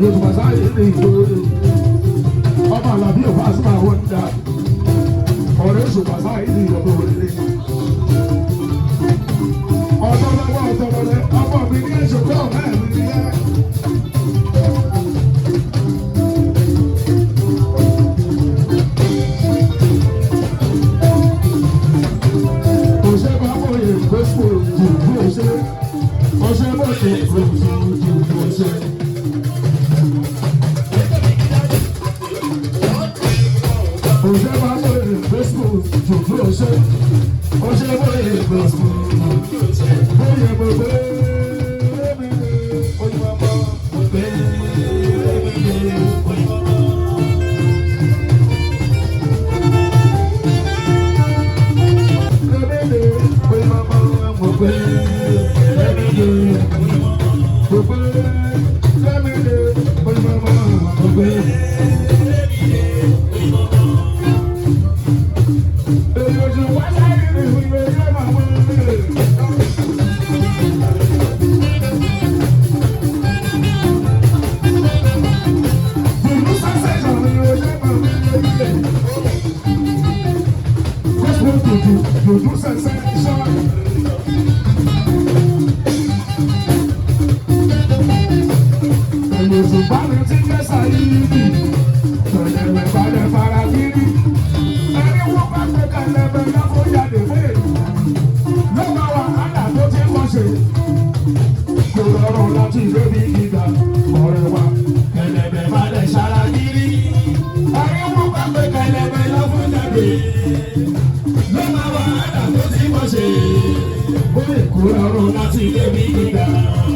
yóò tún bá sáyé ní ìgboro ọmọ àlàbí ò bá sí máa wọ́n dá ọ̀rẹ́ oṣù bá sáyé ní ìgboro rẹ̀ ọ̀tọ̀ lọ́wọ́ ọ̀tọ̀ lọ́lẹ́ ọmọ mi ní ẹ̀ṣọ́ tó ọ̀rẹ́ mi ní ẹ̀. Ọ̀sẹ̀ bá wọ̀ yẹ gbẹ́sọ̀ jù bí ọ̀sẹ̀ ọ̀sẹ̀ bọ̀ yẹ gbẹ́sọ̀ jù bí ọ̀sẹ̀. Ọ̀sẹ̀ bá wọ̀ yẹ gbẹ́sọ̀ jù bí ọ̀sẹ̀ ọ̀sẹ̀ bọ̀ yẹ gbẹ́sọ̀ jù bí ọ̀sẹ̀. Bóyá mo gbé mi lé oyinbo ọmọ mo gbé mi lé oyinbo ọmọ. Juju sensation. Yorùbá mi ti ń gbé sáyidi, tọ̀lẹ̀wẹ̀ balẹ̀ fara kiri. Ẹni wọ́n bá gbé kẹlẹ́bẹ̀ lọ́kọ̀ jáde wé. Lọ́gbà wàhálà tó ti kọ́ ṣe. Kò rọrùn láti lórí gíga, ọ̀rẹ́ wa. Kẹlẹ́bẹ̀ balẹ̀ sára kiri. Ẹni wọ́n bá gbé kẹlẹ́bẹ̀ lọ́kọ̀ jáde. Lọ́gbà wàhálà tó ti kọ́ ṣe. Kò rọrùn láti lórí gíga,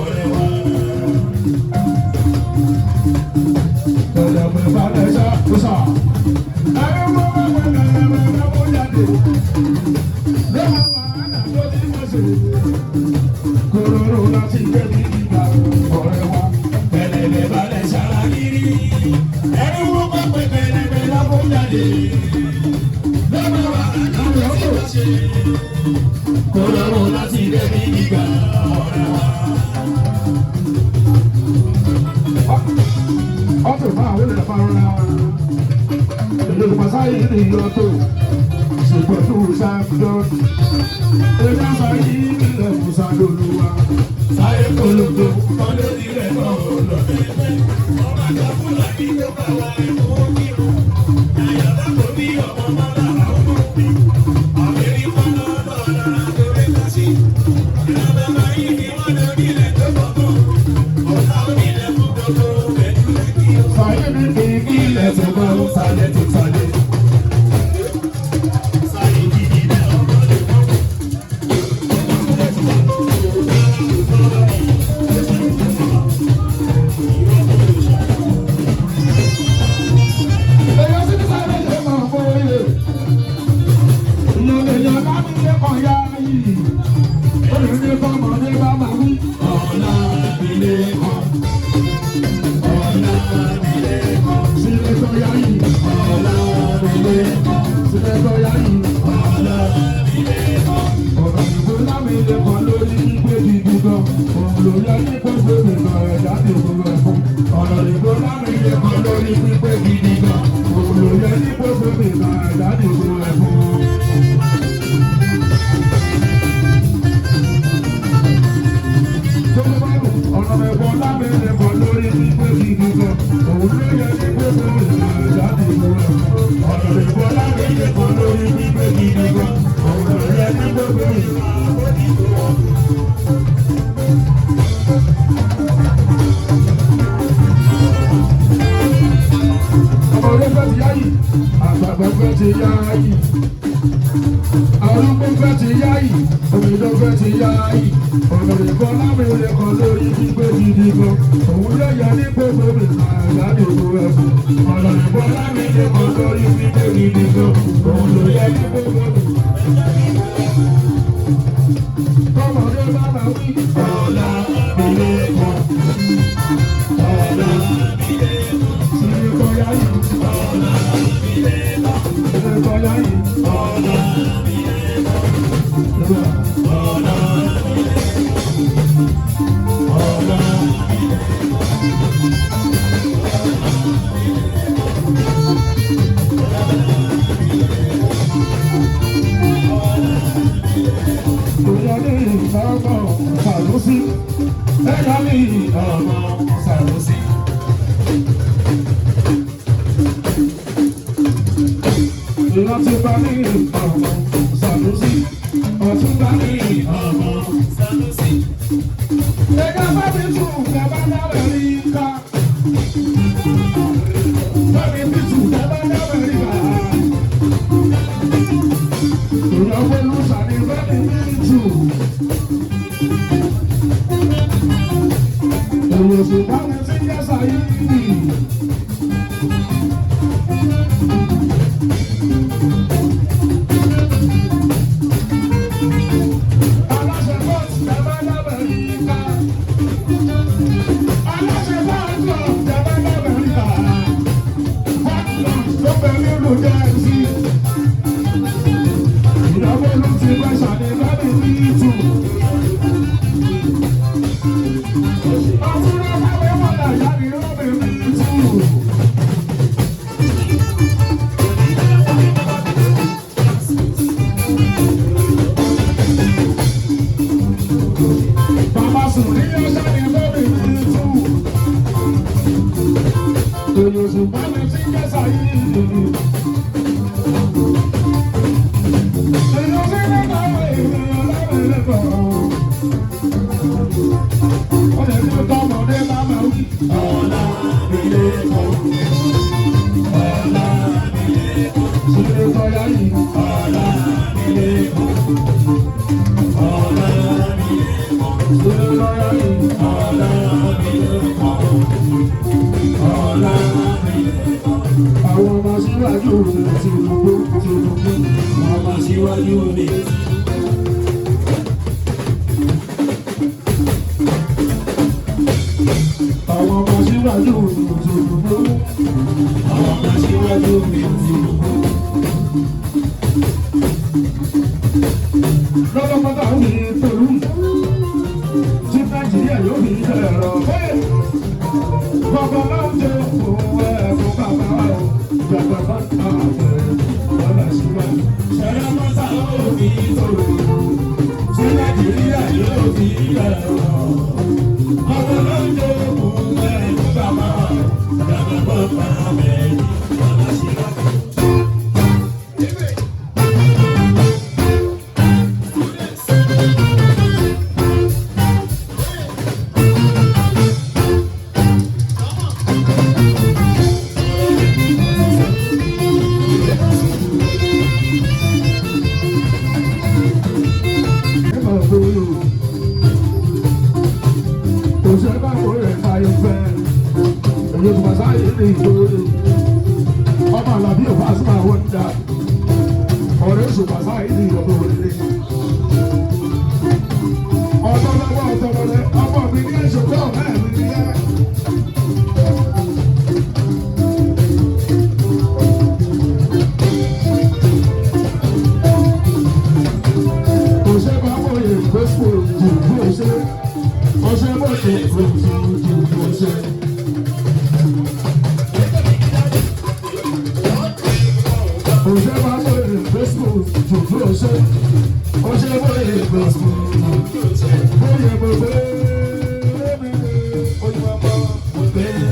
ọ̀rẹ́ wa. Kòròrò láti gbé ní ìgbà ọ̀rẹ́ wa. Kẹ̀lẹ̀bẹ̀ balẹ̀ sára kiri. Ẹni wọ́n bá pẹ́ kẹ̀lẹ̀bẹ̀ lábọ́ jáde. Lọ́wọ́ wa àdáwọ̀ ọ̀pọ̀ ṣe. Kòròrò láti gbé ní ìgbà ọ̀rẹ́ wa. Ọ̀tọ̀ máa wọlé lọ́pàá rọra wa. Èdè ìpàsáyé ní ìyọ́tò. Ṣùgbọ́n tó ṣàfihàn. Èdè àṣàyí ilẹ̀ Musa lóluwa. Sáyé polongo, ọdún ilẹ̀ náà lọ bẹ́ẹ̀. Ọba àgbà Fúlàní ló bá wa ẹ̀kọ́ kírun. Àyà bá kò bí ọmọ mọ́lá àwọn òbí. Àbẹ̀rí mọ́lá lọ́la lórí kásí. Ìlànà máa yí ni wọ́n lọ nílẹ̀ tó gbọ́gbọ́. Ọ̀tá onílẹ̀ fún gbogbo ẹ̀dùn ẹ̀kí. Sáyé ní kí ilẹ̀ tó gbọ́ sálẹ̀ tó sálẹ̀. ní ọmọ Sànúsí. Ẹ̀yà ní ọmọ Sànúsí. Ìrántí bá ní ọmọ Sànúsí. Ọ̀tún bá ní ọmọ Sànúsí. Ẹ̀ka bá mi tún bàbá dábẹ̀ rí ká. Bá mi tún bàbá dábẹ̀ rí ká. Ìyàwó ló sàní bá mi tún. Èyí sì bá mi ti yẹ sàyí. Àwọn ọmọ síwájú mi ti dùgbò àwọn ọmọ síwájú mi. Àwọn ọmọ síwájú mi ti dùgbò àwọn ọmọ síwájú mi ti dùgbò. Lọ́lọ́pàá àwọn ènìyàn pẹ̀lú tí Nàìjíríà yóò fi ẹ̀rọ bẹ́ẹ̀. Bàbá náà jẹ́ òun ẹ̀kọ́ bàbá wa o. Bàbá bá ta àbẹ̀rẹ̀ bàbá síwájú. Ṣẹlẹ̀ mọ́tà ó fi tòrò. Tí Nàìjíríà yóò fi ẹ̀rọ. Bàbá náà jẹ́ òun ẹ̀kọ́ bàbá wa o. Bàbá bá ta àbẹ̀rẹ̀ bàbá síwájú. Ọmọ Àlàbí ò bá súnmọ́ àwọn ọ̀dà ọ̀rẹ́ oṣù pàṣẹ ìdí ìjọba òrèlè. Ọ̀tọ̀ lọ́wọ́ ọ̀tọ̀ lọ́lẹ̀ ọmọ mi ní èso tó ọ̀mẹ́ mi ní yá. Kò ṣe bá wọ̀nyẹ gbèsè jù bó ṣe. Kò ṣe wọ̀nyẹ gbèsè jù bó ṣe. Hoje vai morrer, Facebook, tudo hoje. Hoje vai morrer, Facebook, hoje vai morrer. Hoje vai morrer, hoje vai morrer.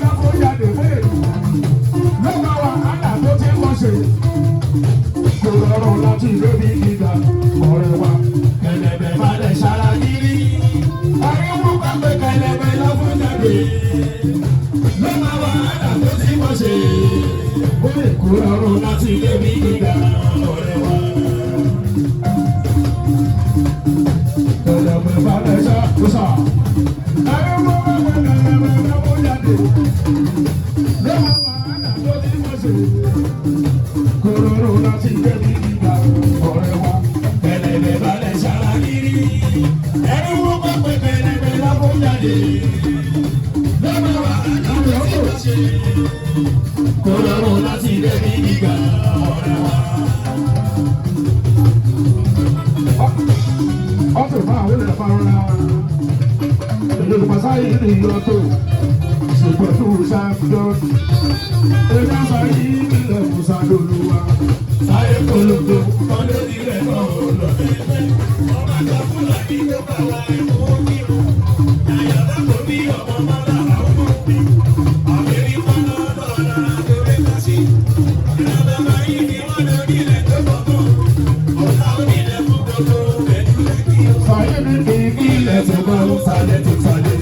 lọ́kọ́ jáde bẹ́ẹ̀ lọ́gbà wàhálà tó ti wọ́n ṣe. Kò rọrùn láti lóbi gíga ọ̀rẹ́ wa. Kẹ̀lẹ̀bẹ̀ balẹ̀ ṣara gírí. Ariwo pàpẹ kẹ̀lẹ̀bẹ̀ lọ́kọ́ jáde. Lọ́gbà wàhálà tó ti wọ́n ṣe. Kò rọrùn láti lóbi gíga ọ̀rẹ́ wa. Kẹ̀lẹ̀bẹ̀ balẹ̀ ṣara. Ariwo pàpẹ kẹ̀lẹ̀bẹ̀ lọ́kọ́ jáde. Lọ́gbà wàhálà tó ti wọ́n ṣe. Kòròrò láti gbẹ̀bí ìgbà ọ̀rẹ́ wa. Kẹ̀lẹ̀bẹ̀ balẹ̀ ṣara gírí. Ẹni wọ́n pẹ́ pé kẹ̀lẹ̀bẹ̀ lábọ́ jáde. Lọ́gbà wàhálà tó ti wọ́n ṣe. Kòròrò láti gbẹ̀bí ìgbà ọ̀rẹ́ wa. Ọ̀tún máa wọlé fara. Ìlú Pàṣáyé ní ìyọ́tò. Ṣùgbọ́n tó ṣàfihàn. Ẹja sáré ilẹ̀ Musa lóluwa. Sáyé polongo, ọdún ilẹ̀ náà lọ bẹ́ẹ̀. Ọmọ àgbà Fúlàní ló bá wa ẹ̀kọ́ kírun. Yàyà bá kò bí ọmọ mọ́lá àwọn ọmọ mi. Àbẹ̀rí pọ́nà lọ́la lórí kásí. Ìjọba báyìí ni wọ́n lọ nílẹ̀ tó gbọ́gbọ́. Ọ̀la onílẹ̀ fún gbogbo ẹ̀dùn lẹ́kì. Sáyé ní kí ilẹ̀ tó gbọ́ sálẹ̀ tó sálẹ̀.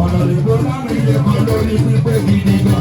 Ọ̀rọ̀ ìgbó láwọn ilé kan lórí pípé gidi gan.